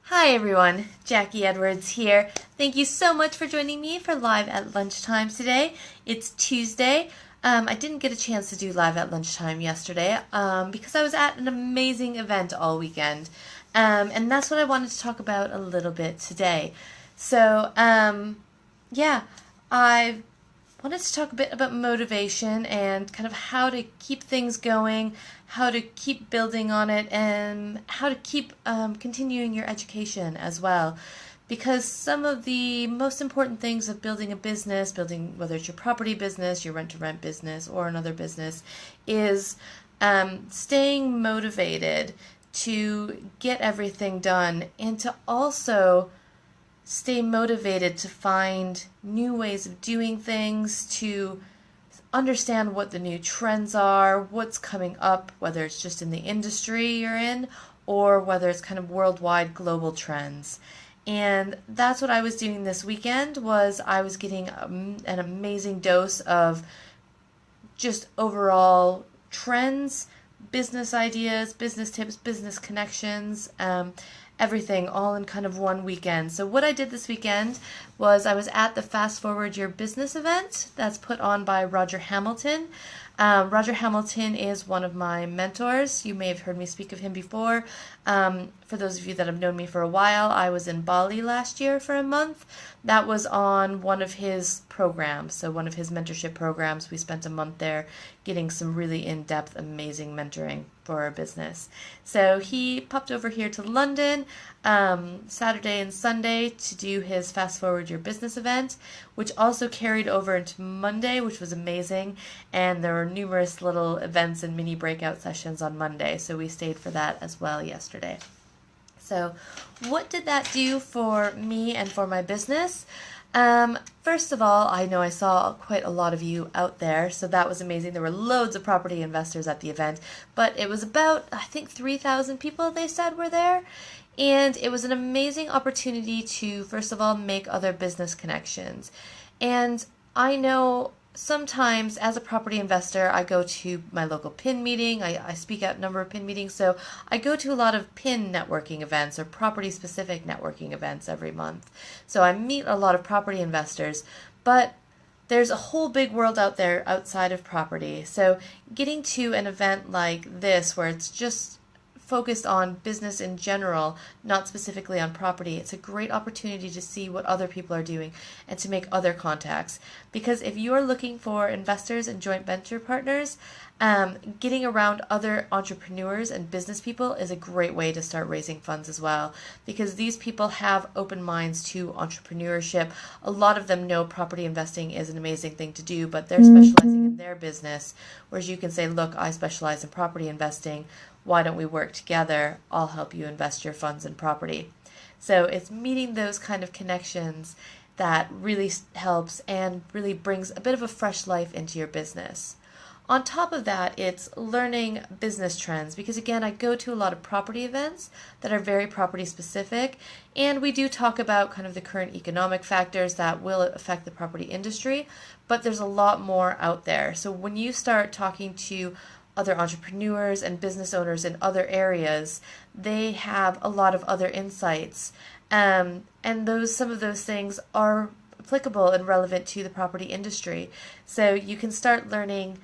Hi everyone, Jacquie Edwards here. Thank you so much for joining me for Live at Lunchtime today. It's Tuesday. I didn't get a chance to do Live at Lunchtime yesterday because I was at an amazing event all weekend. And that's what I wanted to talk about a little bit today. So, yeah, I wanted to talk a bit about motivation and kind of how to keep things going, how to keep building on it, and how to keep continuing your education as well. Because some of the most important things of building a business, building whether it's your property business, your rent-to-rent business, or another business, is staying motivated to get everything done and to also stay motivated to find new ways of doing things, to understand what the new trends are, what's coming up, whether it's just in the industry you're in or whether it's kind of worldwide global trends. And that's what I was doing this weekend. Was I was getting an amazing dose of just overall trends, business ideas, business tips, business connections, everything all in kind of one weekend. So what I did this weekend was I was at the Fast Forward Your Business event that's put on by Roger Hamilton. Roger Hamilton is one of my mentors. You may have heard me speak of him before. For those of you that have known me for a while, I was in Bali last year for a month. That was on one of his programs, so one of his mentorship programs. We spent a month there getting some really in-depth, amazing mentoring for our business. So he popped over here to London Saturday and Sunday to do his Fast Forward Your Business event, which also carried over into Monday, which was amazing. And there were numerous little events and mini breakout sessions on Monday, so we stayed for that as well yesterday. So what did that do for me and for my business? First of all, I know I saw quite a lot of you out there, so that was amazing. There were loads of property investors at the event, but it was about, I think, 3,000 people they said were there. And it was an amazing opportunity to, first of all, make other business connections. And I know sometimes as a property investor, I go to my local PIN meeting. I speak at a number of PIN meetings. So I go to a lot of PIN networking events or property specific networking events every month. So I meet a lot of property investors, but there's a whole big world out there outside of property. So getting to an event like this where it's just focused on business in general, not specifically on property, it's a great opportunity to see what other people are doing and to make other contacts. Because if you are looking for investors and joint venture partners, getting around other entrepreneurs and business people is a great way to start raising funds as well, because these people have open minds to entrepreneurship. A lot of them know property investing is an amazing thing to do, but they're specializing in their business, whereas you can say, look, I specialize in property investing. Why don't we work together? I'll help you invest your funds in property. So it's meeting those kind of connections that really helps and really brings a bit of a fresh life into your business. On top of that, it's learning business trends, because again, I go to a lot of property events that are very property specific, and we do talk about kind of the current economic factors that will affect the property industry, but there's a lot more out there. So when you start talking to other entrepreneurs and business owners in other areas, they have a lot of other insights, and some of those things are applicable and relevant to the property industry. So you can start learning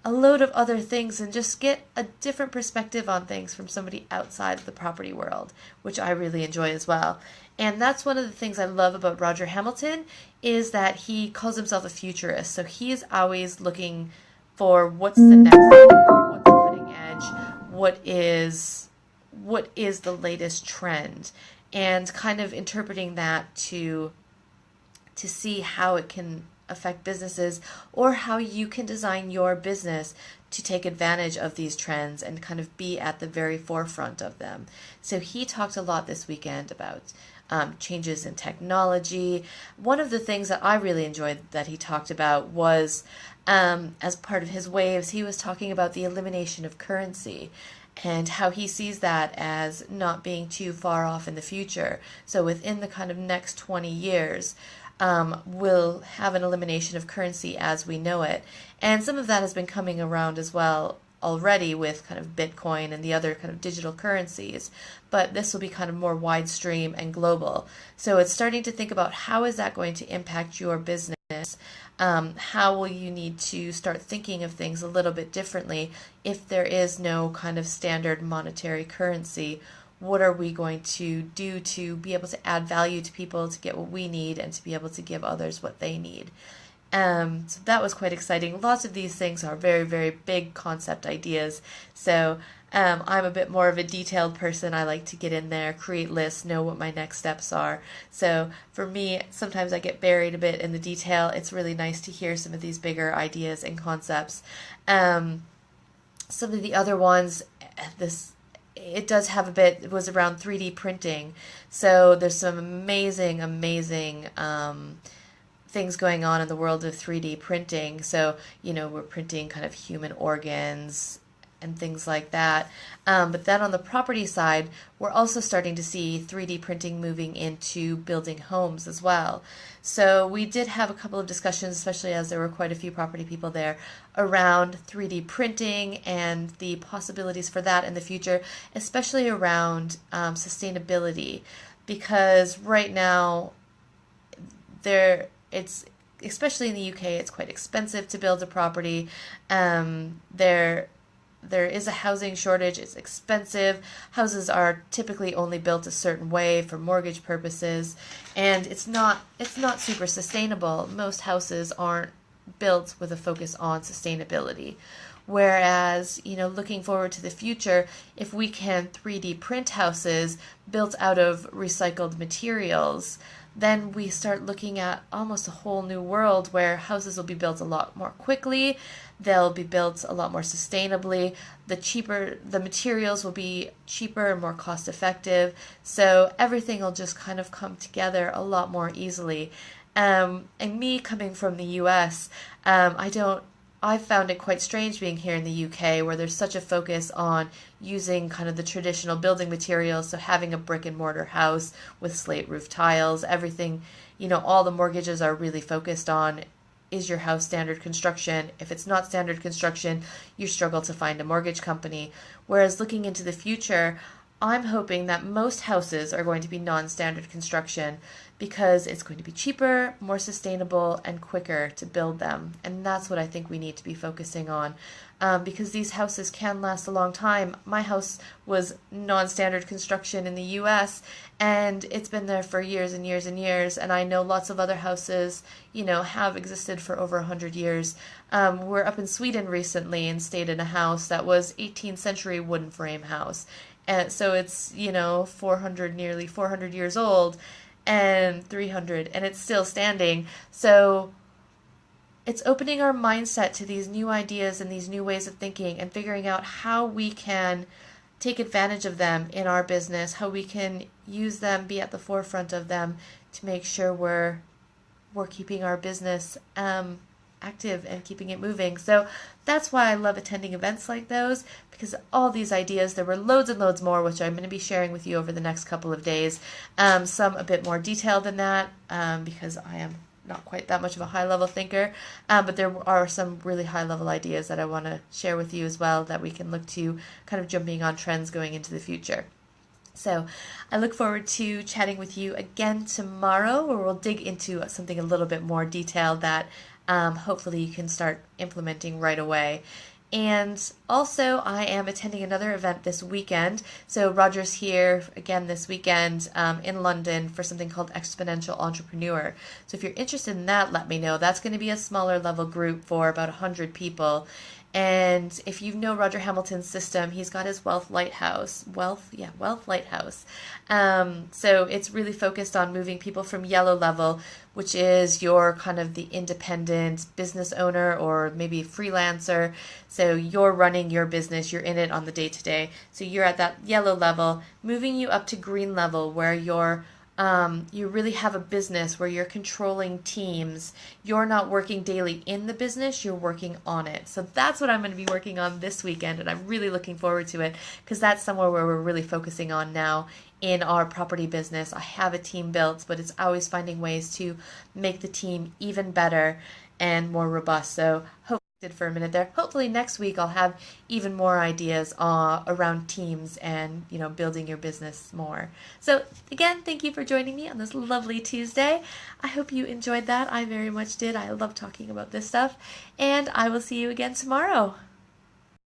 a load of other things and just get a different perspective on things from somebody outside of the property world, which I really enjoy as well. And that's one of the things I love about Roger Hamilton, is that he calls himself a futurist. So he is always looking for what's the next thing, what's cutting edge, what is the latest trend, and kind of interpreting that to see how it can affect businesses, or how you can design your business to take advantage of these trends and kind of be at the very forefront of them. So he talked a lot this weekend about changes in technology. One of the things that I really enjoyed that he talked about was, as part of his waves, he was talking about the elimination of currency and how he sees that as not being too far off in the future. So within the kind of next 20 years, we'll have an elimination of currency as we know it. And some of that has been coming around as well already with kind of Bitcoin and the other kind of digital currencies, but this will be kind of more wide stream and global. So it's starting to think about how is that going to impact your business. How will you need to start thinking of things a little bit differently if there is no kind of standard monetary currency? What are we going to do to be able to add value to people, to get what we need, and to be able to give others what they need? So that was quite exciting. Lots of these things are very, very big concept ideas. So I'm a bit more of a detailed person. I like to get in there, create lists, know what my next steps are. So for me, sometimes I get buried a bit in the detail. It's really nice to hear some of these bigger ideas and concepts. Some of the other ones, it does have a bit, it was around 3D printing. So there's some amazing, amazing things going on in the world of 3D printing. So, we're printing kind of human organs and things like that. But then on the property side, we're also starting to see 3D printing moving into building homes as well. So we did have a couple of discussions, especially as there were quite a few property people there, around 3D printing and the possibilities for that in the future, especially around sustainability. Because right now, it's especially in the UK, it's quite expensive to build a property. There is a housing shortage. It's expensive. Houses are typically only built a certain way for mortgage purposes, and it's not super sustainable. Most houses aren't built with a focus on sustainability. Whereas, looking forward to the future, if we can 3D print houses built out of recycled materials, then we start looking at almost a whole new world where houses will be built a lot more quickly, they'll be built a lot more sustainably, the materials will be cheaper and more cost effective, so everything will just kind of come together a lot more easily. And me coming from the US, I found it quite strange being here in the UK where there's such a focus on using kind of the traditional building materials, so having a brick and mortar house with slate roof tiles, everything, all the mortgages are really focused on, is your house standard construction? If it's not standard construction, you struggle to find a mortgage company. Whereas looking into the future, I'm hoping that most houses are going to be non-standard construction because it's going to be cheaper, more sustainable, and quicker to build them. And that's what I think we need to be focusing on, because these houses can last a long time. My house was non-standard construction in the US, and it's been there for years and years and years, and I know lots of other houses, have existed for over 100 years. We're up in Sweden recently and stayed in a house that was 18th century wooden frame house. And so it's, nearly 400 years old, and 300, and it's still standing. So it's opening our mindset to these new ideas and these new ways of thinking and figuring out how we can take advantage of them in our business, how we can use them, be at the forefront of them to make sure we're keeping our business active and keeping it moving. So that's why I love attending events like those, because all these ideas, there were loads and loads more, which I'm going to be sharing with you over the next couple of days. Some a bit more detailed than that, because I am not quite that much of a high-level thinker, but there are some really high-level ideas that I want to share with you as well that we can look to kind of jumping on trends going into the future. So I look forward to chatting with you again tomorrow, where we'll dig into something a little bit more detailed that hopefully you can start implementing right away. And also, I am attending another event this weekend. So Roger's here again this weekend in London for something called Exponential Entrepreneur. So if you're interested in that, let me know. That's going to be a smaller level group for about 100 people. And if you know Roger Hamilton's system, he's got his Wealth Lighthouse. Wealth Lighthouse. So it's really focused on moving people from yellow level, which is your kind of the independent business owner or maybe freelancer. So you're running your business, you're in it on the day-to-day. So you're at that yellow level, moving you up to green level where you really have a business where you're controlling teams. You're not working daily in the business, you're working on it. So that's what I'm going to be working on this weekend, and I'm really looking forward to it because that's somewhere where we're really focusing on now in our property business. I have a team built, but it's always finding ways to make the team even better and more robust. So hopefully for a minute there. Hopefully next week I'll have even more ideas around teams and, building your business more. So again, thank you for joining me on this lovely Tuesday. I hope you enjoyed that. I very much did. I love talking about this stuff. And I will see you again tomorrow.